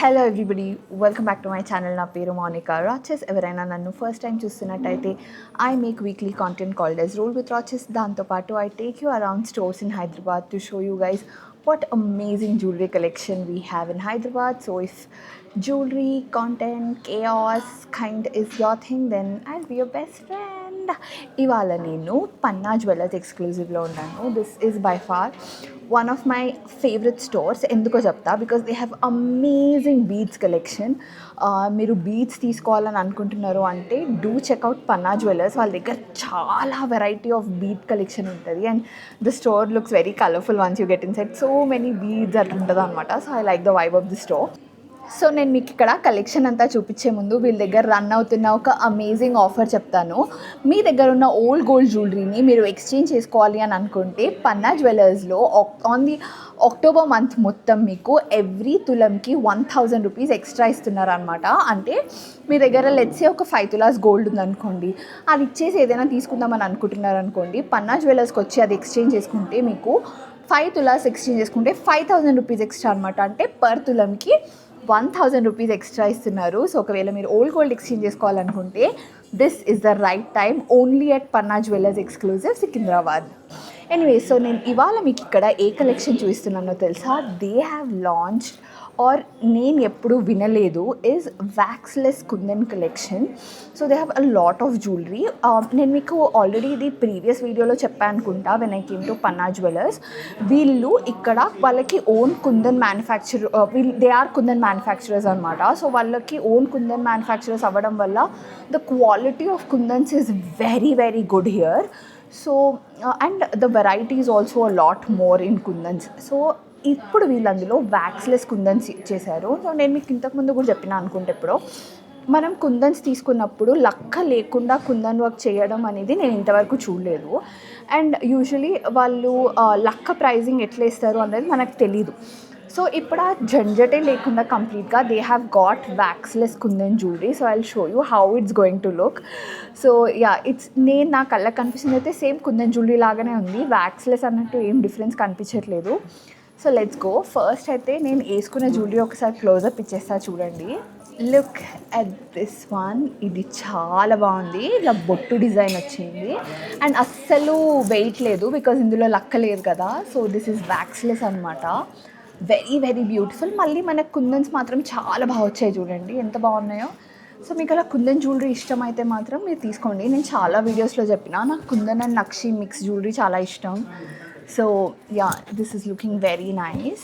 Hello everybody, welcome back to my channel. నా పేరు మోనికా రాచెస్. ఎవరైనా నన్ను ఫస్ట్ టైం చూస్తున్నట్టయితే I make weekly content called as roll with Raches. దాంతోపాటు I take you around stores in Hyderabad to show you guys what amazing jewelry collection we have in Hyderabad. So if jewelry, content, chaos kind is your thing, then I'll be your best friend. ఇవాళ నేను పన్నా jewellers ఎక్స్క్లూజివ్లో ఉన్నాను. This is by far one of my favourite stores. ఎందుకో చెప్తా, because they have amazing beads collection. మీరు beads తీసుకోవాలని అనుకుంటున్నారు అంటే డూ చెక్అవుట్ పన్నా జ్యువెలర్స్. వాళ్ళ దగ్గర చాలా వెరైటీ ఆఫ్ బీడ్ కలెక్షన్ ఉంటుంది and the store looks very colourful once you get in side. So many beads అట్లా ఉంటుంది అనమాట. So I like the vibe of the store. So నేను మీకు ఇక్కడ కలెక్షన్ అంతా చూపించే ముందు వీళ్ళ దగ్గర రన్ అవుతున్న ఒక అమేజింగ్ ఆఫర్ చెప్తాను. మీ దగ్గర ఉన్న ఓల్డ్ గోల్డ్ జ్యువెలరీని మీరు ఎక్స్చేంజ్ చేసుకోవాలి అని అనుకుంటే పన్నా జ్యువెలర్స్లో ఆన్ ది అక్టోబర్ మంత్ మొత్తం మీకు ఎవ్రీ తులంకి 1000 రూపీస్ ఎక్స్ట్రా ఇస్తున్నారు అనమాట. అంటే మీ దగ్గర లెట్సే ఒక 5 తులాస్ గోల్డ్ ఉందనుకోండి, అది ఇచ్చేసి ఏదైనా తీసుకుందామని అనుకుంటున్నారు అనుకోండి, పన్నా జ్యువెలర్స్కి వచ్చి అది ఎక్స్చేంజ్ చేసుకుంటే మీకు 5 తులాస్ ఎక్స్చేంజ్ చేసుకుంటే 5000 రూపీస్ ఎక్స్ట్రా అనమాట. అంటే పర్ తులంకి 1000 రూపీస్ ఎక్స్ట్రా ఇస్తున్నారు. సో ఒకవేళ మీరు ఓల్డ్ గోల్డ్ ఎక్స్చేంజ్ చేసుకోవాలనుకుంటే this is the right time. Only at Panna jewellers exclusive Secunderabad. Anyway, so నేను ఇవాళ మీకు ఇక్కడ ఏ కలెక్షన్ చూపిస్తున్నానో తెలుసా? దే హ్యావ్ లాంచ్డ్ ఆర్ నేను ఎప్పుడు వినలేదు is waxless kundan collection. So they have a lot of jewellery. నేను మీకు ఆల్రెడీ ఇది ప్రీవియస్ వీడియోలో చెప్పాను అనుకుంటా. When I came to Panna jewellers, వీళ్ళు ఇక్కడ వాళ్ళకి own kundan manufacture, they are kundan manufacturers అనమాట. సో వాళ్ళకి ఓన్ కుందన్ మ్యానుఫ్యాక్చరర్స్ అవ్వడం వల్ల the quality of kundans is very very good here. So and the variety is also a lot more in kundans. So ఇప్పుడు వీళ్ళందులో వ్యాక్స్లెస్ కుందన్స్ చేశారు. So నేను మీకు ఇంతకుముందు కూడా చెప్పిన అనుకుంటే, ఇప్పుడు మనం కుందన్స్ తీసుకున్నప్పుడు లక్క లేకుండా కుందన్ వర్క్ చేయడం అనేది నేను ఇంతవరకు చూడలేదు. అండ్ యూజువలీ వాళ్ళు లక్క ప్రైజింగ్ ఎట్లా ఇస్తారు అనేది మనకు తెలీదు. సో ఇప్పుడు ఆ జంజటే లేకుండా కంప్లీట్గా they have got waxless kundan jewellery. So I will show you how it's going to look. So yeah, నేను నా కళ్ళకి కనిపిస్తుంది అయితే సేమ్ కుందన్ జ్యువెలరీ లాగానే ఉంది. వ్యాక్స్లెస్ అన్నట్టు ఏం డిఫరెన్స్ కనిపించట్లేదు. So let's go. ఫస్ట్ అయితే నేను వేసుకున్న జ్యువెలరీ ఒకసారి క్లోజప్ ఇచ్చేస్తా చూడండి. Look at this one. ఇది చాలా బాగుంది. ఇలా బొట్టు డిజైన్ వచ్చింది అండ్ అస్సలు వెయిట్ లేదు, బికాజ్ ఇందులో లక్క లేదు కదా. సో దిస్ ఈజ్ వ్యాక్స్లెస్ అనమాట. Very very beautiful. మళ్ళీ మనకు కుందన్స్ మాత్రం చాలా బాగా వచ్చాయి చూడండి, ఎంత బాగున్నాయో. సో మీకు అలా కుందన్ జ్యువెలరీ ఇష్టం అయితే మాత్రం మీరు తీసుకోండి. నేను చాలా వీడియోస్లో చెప్పిన నాకు Kundan and Nakshi mix jewellery చాలా ఇష్టం. So yeah, this is looking very nice.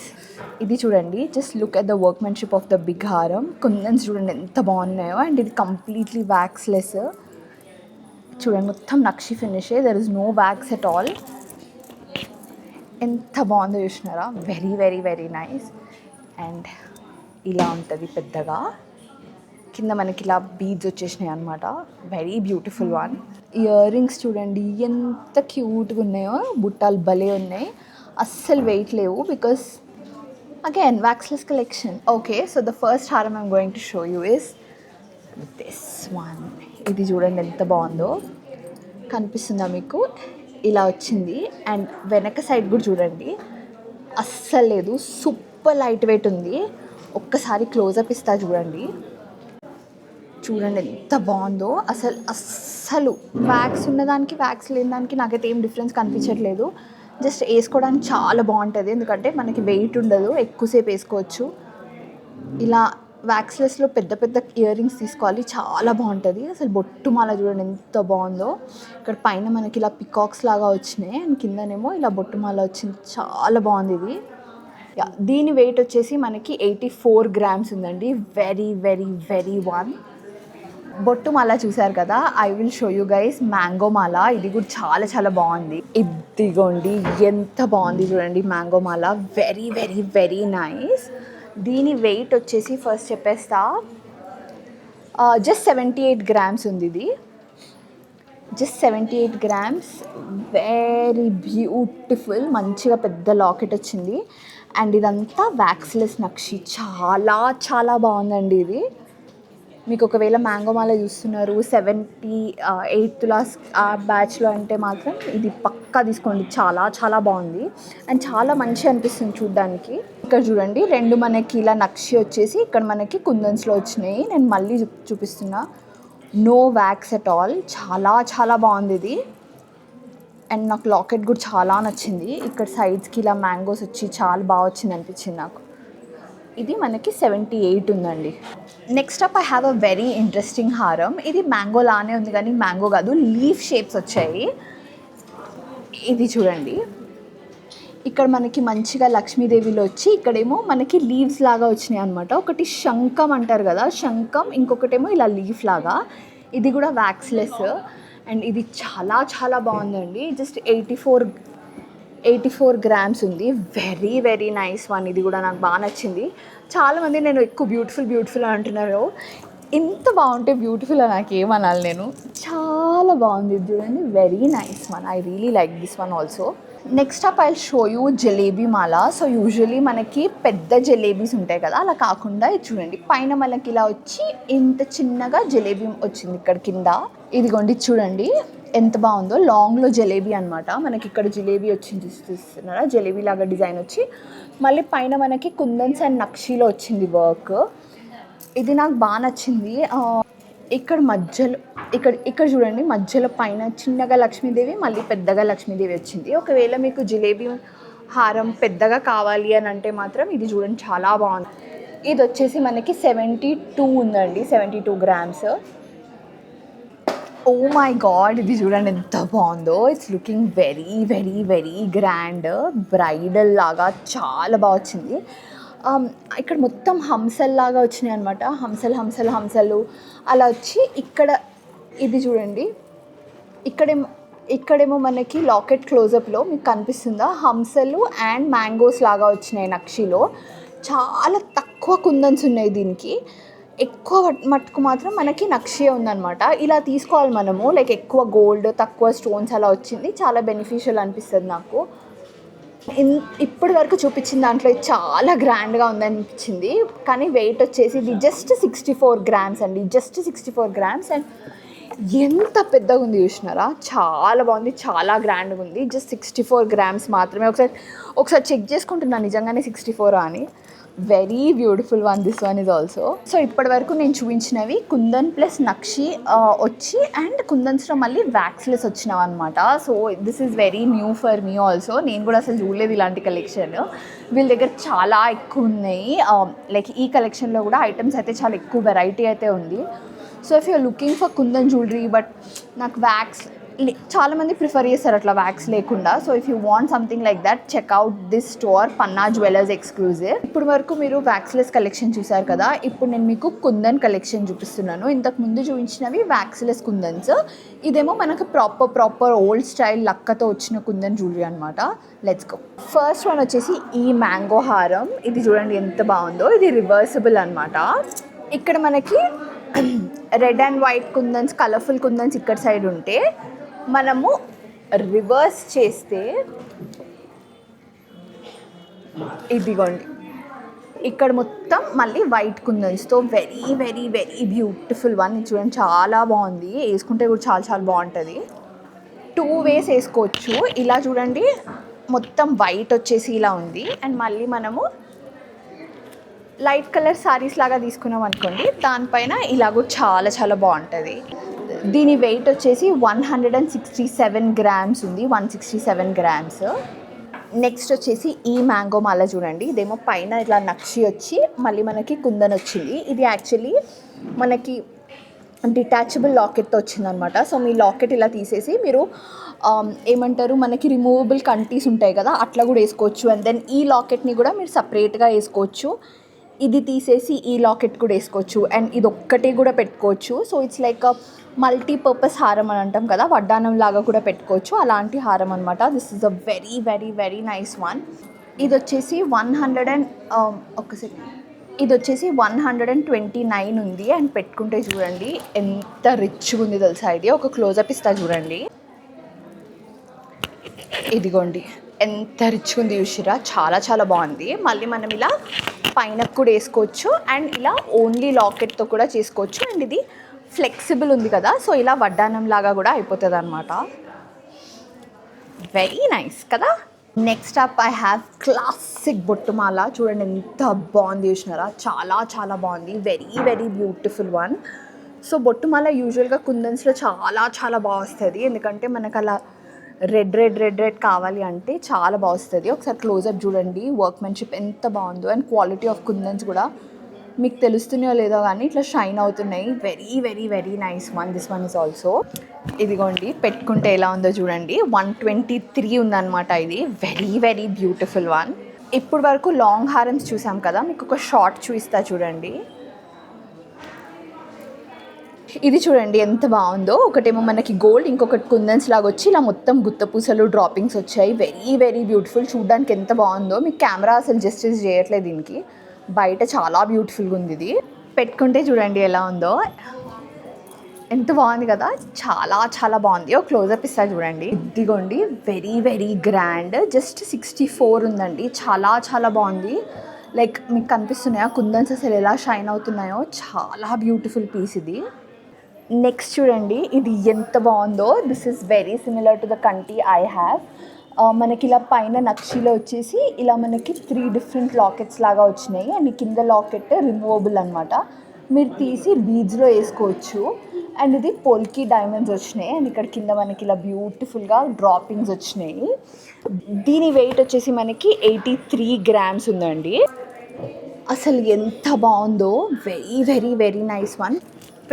ఇది చూడండి, just look at the workmanship of the big హారం. కుందన్స్ చూడండి ఎంత బాగున్నాయో. అండ్ ఇది కంప్లీట్లీ వ్యాక్స్లెస్. చూడండి మొత్తం నక్షి ఫినిషే, there is no wax at all. ఎంత బాగుందో చూసినారా? Very very very nice. And ఇలా ఉంటుంది పెద్దగా. కింద మనకి ఇలా బీడ్స్ వచ్చేసినాయి అనమాట. Very beautiful one. Earrings చూడండి ఎంత క్యూట్గా ఉన్నాయో. బుట్టాలు భలే ఉన్నాయి, అస్సలు వెయిట్ లేవు, because again waxless collection. Okay, so the first haaram I'm going to show you is this one. ఇది చూడండి ఎంత బాగుందో, కనిపిస్తుందా మీకు? ఇలా వచ్చింది. అండ్ వెనక సైడ్ కూడా చూడండి, అస్సలు లేదు, సూపర్ లైట్ వెయిట్ ఉంది. ఒక్కసారి క్లోజప్ ఇస్తా చూడండి. చూడండి ఎంత బాగుందో. అస్సలు వ్యాక్స్ ఉన్నదానికి వ్యాక్స్ లేని దానికి నాకైతే ఏం డిఫరెన్స్ కనిపించట్లేదు. జస్ట్ వేసుకోవడానికి చాలా బాగుంటుంది, ఎందుకంటే మనకి వెయిట్ ఉండదు, ఎక్కువసేపు వేసుకోవచ్చు. ఇలా వ్యాక్స్లెస్లో పెద్ద పెద్ద ఇయర్ రింగ్స్ తీసుకోవాలి, చాలా బాగుంటుంది. అసలు బొట్టు మాల చూడండి ఎంత బాగుందో. ఇక్కడ పైన మనకి ఇలా పికాక్స్ లాగా వచ్చినాయి అండ్ కిందనేమో ఇలా బొట్టు మాల వచ్చింది, చాలా బాగుంది ఇది. దీని వెయిట్ వచ్చేసి మనకి 84 గ్రామ్స్ ఉందండి. Very very very one. బొట్టు మాల చూసారు కదా, I will show you guys mango mala. ఇది కూడా చాలా చాలా బాగుంది. ఇదిగోండి ఎంత బాగుంది చూడండి మ్యాంగో మాల. Very very very nice. దీని వెయిట్ వచ్చేసి ఫస్ట్ చెప్పేస్తా, జస్ట్ 78 గ్రామ్స్ ఉంది ఇది. Just 78 grams. Very beautiful. మంచిగా పెద్ద లాకెట్ వచ్చింది అండ్ ఇదంతా వ్యాక్స్లెస్ నక్షి. చాలా చాలా బాగుందండి ఇది. మీకు ఒకవేళ మ్యాంగో మాల చూస్తున్నారు 78 తులాస్ ఆ బ్యాచ్లో అంటే మాత్రం ఇది పక్కా తీసుకోండి, చాలా చాలా బాగుంది అండ్ చాలా మంచి అనిపిస్తుంది చూడ్డానికి. ఇక్కడ చూడండి 2 మనకి ఇలా నక్షి వచ్చేసి ఇక్కడ మనకి కుందన్స్లో వచ్చినాయి. నేను మళ్ళీ చూపిస్తున్నా. No wax at all. చాలా చాలా బాగుంది ఇది. అండ్ నాకు లాకెట్ కూడా చాలా నచ్చింది. ఇక్కడ సైడ్స్కి ఇలా మ్యాంగోస్ వచ్చి చాలా బాగా వచ్చింది అనిపించింది నాకు. ఇది మనకి 78 ఉందండి. Next up I have a very interesting హారం. ఇది మ్యాంగో లానే ఉంది కానీ మ్యాంగో కాదు, లీఫ్ షేప్స్ వచ్చాయి. ఇది చూడండి, ఇక్కడ మనకి మంచిగా లక్ష్మీదేవిలో వచ్చి ఇక్కడేమో మనకి లీవ్స్ లాగా వచ్చినాయి అనమాట. ఒకటి శంఖం అంటారు కదా, శంఖం, ఇంకొకటేమో ఇలా లీఫ్ లాగా. ఇది కూడా వ్యాక్స్లెస్. అండ్ ఇది చాలా చాలా బాగుందండి. జస్ట్ 84 గ్రామ్స్ ఉంది. Very very nice one. ఇది కూడా నాకు బాగా నచ్చింది. చాలామంది నేను ఎక్కువ బ్యూటిఫుల్ అంటున్నారు. ఇంత బాగుంటే బ్యూటిఫుల్ అని నాకు ఏమనాలి నేను. చాలా బాగుంది ఇది చూడండి. Very nice one. I really like this one also. Next up I show you jalebi Mala. So usually మనకి పెద్ద జలేబీస్ ఉంటాయి కదా, అలా కాకుండా ఇది చూడండి, పైన మనకి ఇలా వచ్చి ఇంత చిన్నగా జలేబీ వచ్చింది ఇక్కడ కింద. ఇదిగోండి చూడండి ఎంత బాగుందో. లాంగ్లో జలేబీ అనమాట. మనకి ఇక్కడ జిలేబీ వచ్చింది చూస్తున్నారా, జలేబీ లాగా డిజైన్ వచ్చి మళ్ళీ పైన మనకి కుందన్స్ అండ్ నక్షీలో వచ్చింది వర్క్. ఇది నాకు బాగా నచ్చింది. ఇక్కడ మధ్యలో ఇక్కడ చూడండి, మధ్యలో పైన చిన్నగా లక్ష్మీదేవి, మళ్ళీ పెద్దగా లక్ష్మీదేవి వచ్చింది. ఒకవేళ మీకు జిలేబీ హారం పెద్దగా కావాలి అని అంటే మాత్రం ఇది చూడండి చాలా బాగుంది. ఇది వచ్చేసి మనకి 72 ఉందండి, 72 గ్రామ్స్. ఓ మై గాడ్, ఇది చూడండి ఎంత బాగుందో. It's looking very very very grand, bridal లాగా చాలా బాగా వచ్చింది. ఇక్కడ మొత్తం హంసల్లాగా వచ్చినాయి అనమాట. హంసలు అలా వచ్చి ఇక్కడ ఇది చూడండి, ఇక్కడేమో మనకి లాకెట్ క్లోజప్లో మీకు కనిపిస్తుందా, హంసలు అండ్ మ్యాంగోస్ లాగా వచ్చినాయి నక్షిలో. చాలా తక్కువ కుందన్స్ ఉన్నాయి దీనికి. ఎక్కువ మట్టుకు మాత్రం మనకి నక్షి ఉందన్నమాట. ఇలా తీసుకోవాలి మనము, లైక్ ఎక్కువ గోల్డ్ తక్కువ స్టోన్స్ అలా వచ్చింది. చాలా బెనిఫిషియల్ అనిపిస్తుంది నాకు. ఇప్పటి వరకు చూపించిన దాంట్లో చాలా గ్రాండ్గా ఉందనిపించింది. కానీ వెయిట్ వచ్చేసి ఇది జస్ట్ 64 గ్రామ్స్ అండి, జస్ట్ 64 గ్రామ్స్. అండ్ ఎంత పెద్దగా ఉంది చూసినారా, చాలా బాగుంది, చాలా గ్రాండ్గా ఉంది. జస్ట్ 64 గ్రామ్స్ మాత్రమే. ఒకసారి చెక్ చేసుకుంటున్నాను నిజంగానే 64 అని. Very beautiful one this one is also. So ఇప్పటి వరకు నేను చూపించినవి కుందన్ ప్లస్ నక్షి వచ్చి అండ్ కుందన్స్లో మళ్ళీ వ్యాక్స్లెస్ వచ్చినావు అనమాట. So this is very new for me also. నేను కూడా అసలు చూడలేదు ఇలాంటి కలెక్షన్. వీళ్ళ దగ్గర చాలా ఎక్కువ ఉన్నాయి. లైక్ ఈ కలెక్షన్లో కూడా ఐటమ్స్ అయితే చాలా ఎక్కువ వెరైటీ అయితే ఉంది. So if you're looking for Kundan jewellery but నాకు వ్యాక్స్ చాలామంది ప్రిఫర్ చేస్తారు అట్లా వ్యాక్స్ లేకుండా. So if you want something like that check out this store, Panna jewellers exclusive. ఇప్పుడు వరకు మీరు వ్యాక్స్లెస్ కలెక్షన్ చూసారు కదా, ఇప్పుడు నేను మీకు కుందన్ కలెక్షన్ చూపిస్తున్నాను. ఇంతకు ముందు చూపించినవి వ్యాక్స్లెస్ కుందన్స్, ఇదేమో మనకు ప్రాపర్ ఓల్డ్ స్టైల్ లక్కతో వచ్చిన కుందన్ జ్యువెలరీ అనమాట. Let's go. ఫస్ట్ వన్ వచ్చేసి ఈ మ్యాంగో హారం. ఇది చూడండి ఎంత బాగుందో. ఇది రివర్సిబుల్ అనమాట. ఇక్కడ మనకి red and white kundans, colourful kundans ఇక్కడ సైడ్ ఉంటే మనము రివర్స్ చేస్తే ఇదిగోండి ఇక్కడ మొత్తం మళ్ళీ వైట్ కుందన్స్తో very very very beautiful one. ఇది చూడండి చాలా బాగుంది, వేసుకుంటే కూడా చాలా చాలా బాగుంటుంది. 2 ways వేసుకోవచ్చు. ఇలా చూడండి మొత్తం వైట్ వచ్చేసి ఇలా ఉంది. అండ్ మళ్ళీ మనము లైట్ కలర్ సారీస్ లాగా తీసుకున్నాం అనుకోండి, దానిపైన ఇలా కూడా చాలా చాలా బాగుంటుంది. దీని వెయిట్ వచ్చేసి 167 గ్రామ్స్ ఉంది, 167 గ్రామ్స్. నెక్స్ట్ వచ్చేసి ఈ మ్యాంగో మాల చూడండి. ఇదేమో పైన ఇట్లా నక్షి వచ్చి మళ్ళీ మనకి కుందన్ వచ్చింది. ఇది యాక్చువల్లీ మనకి డిటాచబుల్ లాకెట్తో వచ్చిందనమాట. సో మీ లాకెట్ ఇలా తీసేసి మీరు ఏమంటారు, మనకి రిమూవబుల్ కంటీస్ ఉంటాయి కదా, అట్లా కూడా వేసుకోవచ్చు. అండ్ దెన్ ఈ లాకెట్ని కూడా మీరు సపరేట్గా వేసుకోవచ్చు. ఇది తీసేసి ఈ లాకెట్ కూడా వేసుకోవచ్చు. అండ్ ఇది ఒక్కటి కూడా పెట్టుకోవచ్చు. సో ఇట్స్ లైక్ మల్టీపర్పస్ హారం అని అంటాం కదా, వడ్డానం లాగా కూడా పెట్టుకోవచ్చు. అలాంటి హారం అనమాట. This is a very very very nice one. ఇది వచ్చేసి 129 ఉంది. అండ్ పెట్టుకుంటే చూడండి ఎంత రిచ్గా ఉంది తెలుసా. ఇది ఒక క్లోజప్ ఇస్తా చూడండి. ఇదిగోండి ఎంత రిచ్గా ఉంది చూసిరా, చాలా చాలా బాగుంది. మళ్ళీ మనం ఇలా పైన కూడా వేసుకోవచ్చు. అండ్ ఇలా ఓన్లీ లాకెట్తో కూడా చేసుకోవచ్చు. అండ్ ఇది ఫ్లెక్సిబుల్ ఉంది కదా, సో ఇలా వడ్డానం లాగా కూడా అయిపోతుంది అనమాట. వెరీ నైస్ కదా. Next up I have classic bottumala. చూడండి ఎంత బాగుంది చూసినారా, చాలా చాలా బాగుంది, very very beautiful one. So బొట్టుమాల యూజువల్గా కుందన్స్లో చాలా చాలా బాగా వస్తుంది, ఎందుకంటే మనకు అలా రెడ్ రెడ్ రెడ్ రెడ్ కావాలి అంటే చాలా బాగా వస్తుంది. ఒకసారి క్లోజప్ చూడండి, వర్క్మెన్షిప్ ఎంత బాగుందో, అండ్ క్వాలిటీ ఆఫ్ కుందన్స్ కూడా మీకు తెలుస్తున్నాయో లేదో కానీ ఇట్లా షైన్ అవుతున్నాయి. Very very very nice one. This one is also. ఇదిగోండి పెట్టుకుంటే ఎలా ఉందో చూడండి, 123 ఉందన్నమాట. ఇది వెరీ వెరీ బ్యూటిఫుల్ వన్. ఇప్పుడు వరకు లాంగ్ హారమ్స్ చూసాం కదా, మీకు ఒక షార్ట్ చూపిస్తా చూడండి. ఇది చూడండి ఎంత బాగుందో, ఒకటేమో మనకి గోల్డ్, ఇంకొకటి కుందన్స్ లాగా వచ్చి ఇలా మొత్తం గుత్తపూసలు డ్రాపింగ్స్ వచ్చాయి. వెరీ వెరీ బ్యూటిఫుల్, చూడడానికి ఎంత బాగుందో. మీకు కెమెరా అసలు జస్టిస్ చేయట్లేదు దీనికి, బయట చాలా బ్యూటిఫుల్గా ఉంది. ఇది పెట్టుకుంటే చూడండి ఎలా ఉందో, ఎంత బాగుంది కదా, చాలా చాలా బాగుంది. ఒక క్లోజప్ ఇస్తా చూడండి. ఇదిగోండి వెరీ వెరీ గ్రాండ్, జస్ట్ 64 ఉందండి, చాలా చాలా బాగుంది. లైక్ మీకు కనిపిస్తున్నాయా కుందన్స్ అసలు ఎలా షైన్ అవుతున్నాయో, చాలా బ్యూటిఫుల్ పీస్ ఇది. నెక్స్ట్ చూడండి ఇది ఎంత బాగుందో, this is very similar to the కంటి ఐ హ్యావ్. మనకి ఇలా పైన నక్షీలో వచ్చేసి ఇలా మనకి 3 డిఫరెంట్ లాకెట్స్ లాగా వచ్చినాయి, అండ్ కింద లాకెట్ రిమూవబుల్ అనమాట, మీరు తీసి బీడ్స్లో వేసుకోవచ్చు. అండ్ ఇది పోల్కి డైమండ్స్ వచ్చినాయి, అండ్ ఇక్కడ కింద మనకి ఇలా బ్యూటిఫుల్గా డ్రాపింగ్స్ వచ్చినాయి. దీని వెయిట్ వచ్చేసి మనకి 83 గ్రామ్స్ ఉందండి. అసలు ఎంత బాగుందో, very very very nice one.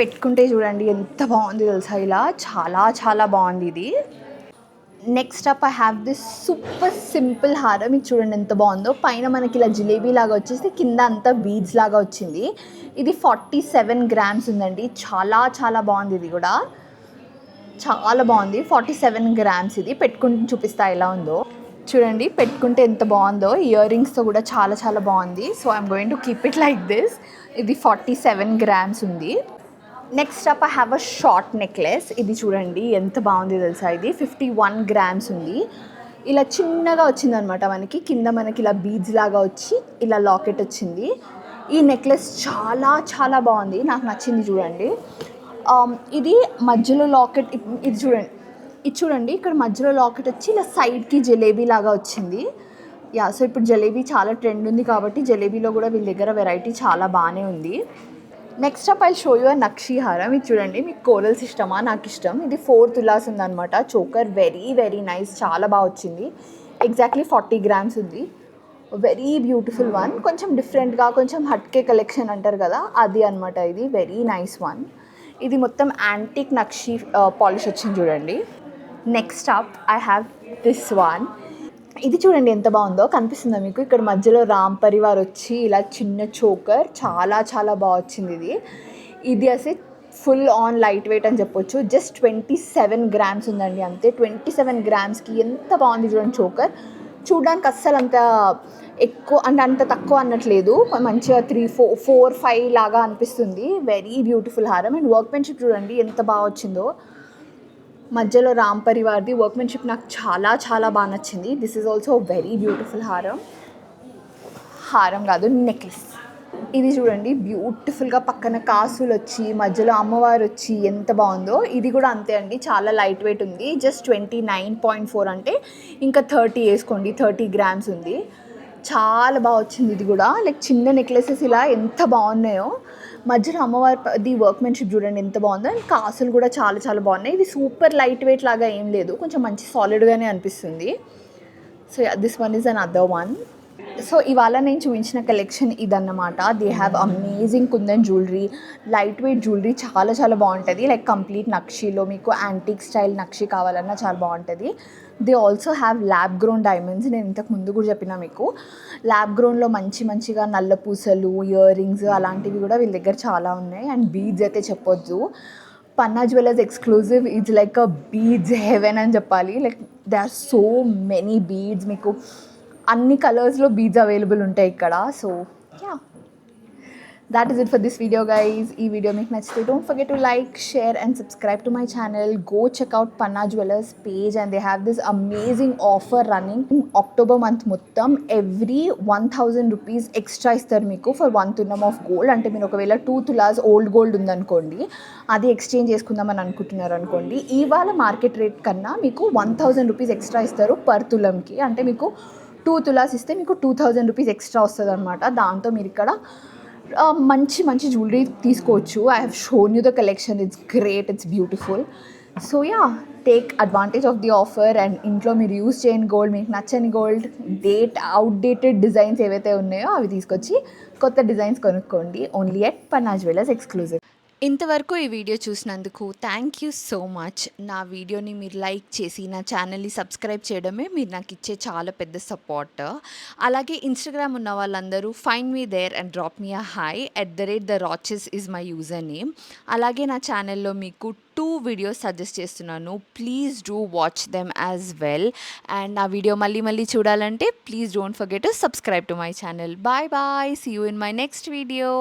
పెట్టుకుంటే చూడండి ఎంత బాగుంది తెలుసా, ఇలా చాలా చాలా బాగుంది ఇది. Next up I have this super simple హారం. ఇది చూడండి ఎంత బాగుందో, పైన మనకి ఇలా జిలేబీ లాగా వచ్చేసి కింద అంతా బీడ్స్ లాగా వచ్చింది. ఇది 47 గ్రామ్స్ ఉందండి, చాలా చాలా బాగుంది. ఇది కూడా చాలా బాగుంది, 47 గ్రామ్స్. ఇది పెట్టుకుంటే చూపిస్తా ఎలా ఉందో చూడండి. పెట్టుకుంటే ఎంత బాగుందో, ఇయర్ రింగ్స్తో కూడా చాలా చాలా బాగుంది. So I'm going to keep it like this. ఇది 47 గ్రామ్స్ ఉంది. Next up I have a short necklace. ఇది చూడండి ఎంత బాగుంది తెలుసా, ఇది 51 గ్రామ్స్ ఉంది. ఇలా చిన్నగా వచ్చిందనమాట మనకి, కింద మనకి ఇలా బీడ్స్ లాగా వచ్చి ఇలా లాకెట్ వచ్చింది. ఈ నెక్లెస్ చాలా చాలా బాగుంది, నాకు నచ్చింది. చూడండి ఇది మధ్యలో లాకెట్, ఇది చూడండి, ఇది చూడండి ఇక్కడ మధ్యలో లాకెట్ వచ్చి ఇలా సైడ్కి జలేబీ లాగా వచ్చింది. యా, సో ఇప్పుడు జలేబీ చాలా ట్రెండ్ ఉంది కాబట్టి జలేబీలో కూడా వీళ్ళ దగ్గర వెరైటీ చాలా బాగానే ఉంది. Next up I show you nakshi haaram. ఇది చూడండి, మీకు కోరల్స్ ఇష్టమా, నాకు ఇష్టం. ఇది 4 తులాస్ ఉందన్నమాట. చోకర్ వెరీ వెరీ నైస్, చాలా బాగా వచ్చింది. ఎగ్జాక్ట్లీ 40 గ్రామ్స్ ఉంది. వెరీ బ్యూటిఫుల్ వన్, కొంచెం డిఫరెంట్గా, కొంచెం హట్కే కలెక్షన్ అంటారు కదా, అది అనమాట. ఇది వెరీ నైస్ వన్. ఇది మొత్తం యాంటిక్ నక్షి పాలిష్ వచ్చింది చూడండి. Next up I have this one. ఇది చూడండి ఎంత బాగుందో, కనిపిస్తుందా మీకు, ఇక్కడ మధ్యలో రామ్ పరివార్ వచ్చి ఇలా చిన్న చోకర్, చాలా చాలా బాగా వచ్చింది. ఇది అసలు ఫుల్ ఆన్ లైట్ వెయిట్ అని చెప్పొచ్చు. జస్ట్ 27 గ్రామ్స్ ఉందండి, అంతే. 27 గ్రామ్స్కి ఎంత బాగుంది చూడండి చోకర్. చూడడానికి అస్సలు అంత ఎక్కువ అంటే అంత తక్కువ అన్నట్లేదు, మంచిగా 3, 4, 4, 5 లాగా అనిపిస్తుంది. వెరీ బ్యూటిఫుల్ హారం. అండ్ వర్క్మెన్షిప్ చూడండి ఎంత బాగా వచ్చిందో, మధ్యలో రామ్ పరివార్ది వర్క్మెన్షిప్ నాకు చాలా చాలా బాగా నచ్చింది. This is also very beautiful హారం. హారం కాదు, నెక్లెస్. ఇది చూడండి బ్యూటిఫుల్గా పక్కన కాసులు వచ్చి మధ్యలో అమ్మవారు వచ్చి ఎంత బాగుందో. ఇది కూడా అంతే అండి, చాలా లైట్ వెయిట్ ఉంది. జస్ట్ 29.4 అంటే ఇంకా 30 వేసుకోండి, 30 గ్రామ్స్ ఉంది. చాలా బాగా వచ్చింది. ఇది కూడా లైక్ చిన్న నెక్లెసెస్ ఇలా ఎంత బాగున్నాయో, మధ్యలో అమ్మవారి వర్క్మెన్షిప్ చూడండి ఎంత బాగుందో. అండ్ కాసులు కూడా చాలా చాలా బాగున్నాయి. ఇది సూపర్ లైట్ వెయిట్ లాగా ఏం లేదు, కొంచెం మంచి సాలిడ్గానే అనిపిస్తుంది. So this one is an other one. So ఇవాళ నేను చూపించిన కలెక్షన్ ఇదన్నమాట. They have amazing kundan jewellery, light weight jewellery, చాలా చాలా బాగుంటుంది. లైక్ కంప్లీట్ నక్షీలో మీకు యాంటిక్ స్టైల్ నక్షి కావాలన్నా చాలా బాగుంటుంది. They also have lab grown diamonds. నేను ఇంతకు ముందు కూడా చెప్పిన మీకు, ల్యాబ్ గ్రోన్లో మంచిగా నల్ల పూసలు, ఇయర్ రింగ్స్ అలాంటివి కూడా వీళ్ళ దగ్గర చాలా ఉన్నాయి. అండ్ బీడ్స్ అయితే చెప్పొద్దు, Panna jewellers exclusive is like a beads heaven అని చెప్పాలి. Like they are so many beads, మీకు అన్ని కలర్స్లో బీడ్స్ అవైలబుల్ ఉంటాయి ఇక్కడ. So yeah, that is it for this video, guys. Ee video meeku nachithe don't forget to like, share and subscribe to my channel. Go check out Panna Jewellers page, and they have this amazing offer running in October month mottam. Every 1000 rupees extra istaru meeku for 1 తులం of gold. అంటే మీరు ఒకవేళ 2 tolas old gold ఉందనుకోండి, అది exchange చేసుకుందామని అనుకుంటున్నారు అనుకోండి, ఇవాళ మార్కెట్ రేట్ కన్నా మీకు 1000 రూపీస్ ఎక్స్ట్రా ఇస్తారు పర్ తులంకి. అంటే మీకు 2 తులాస్ ఇస్తే మీకు 2000 రూపీస్ ఎక్స్ట్రా వస్తుంది అనమాట. దాంతో మీరు ఇక్కడ మంచి మంచి జ్యువెలరీ తీసుకోవచ్చు. I have shown you the collection, it's great, it's beautiful. So yeah, take advantage of the offer. And ఇంట్లో మీరు యూస్ చేయని గోల్డ్, మీకు నచ్చని గోల్డ్, అవుట్డేటెడ్ డిజైన్స్ ఏవైతే ఉన్నాయో అవి తీసుకొచ్చి కొత్త డిజైన్స్ కొనుక్కోండి. Only at Panna jewellers exclusive. ఇంతవరకు ఈ వీడియో చూసినందుకు థ్యాంక్ యూ సో మచ్. నా వీడియోని మీరు లైక్ చేసి నా ఛానల్ని సబ్స్క్రైబ్ చేయడమే మీరు నాకు ఇచ్చే చాలా పెద్ద సపోర్ట్. అలాగే ఇన్స్టాగ్రామ్ ఉన్న వాళ్ళందరూ find me there and drop me a hi @the Roches is my username. అలాగే నా ఛానల్లో మీకు 2 వీడియోస్ సజెస్ట్ చేస్తున్నాను. Please do watch them as well. And నా వీడియో మళ్ళీ చూడాలంటే please don't forget to subscribe to my channel. Bye bye, see you in my next video.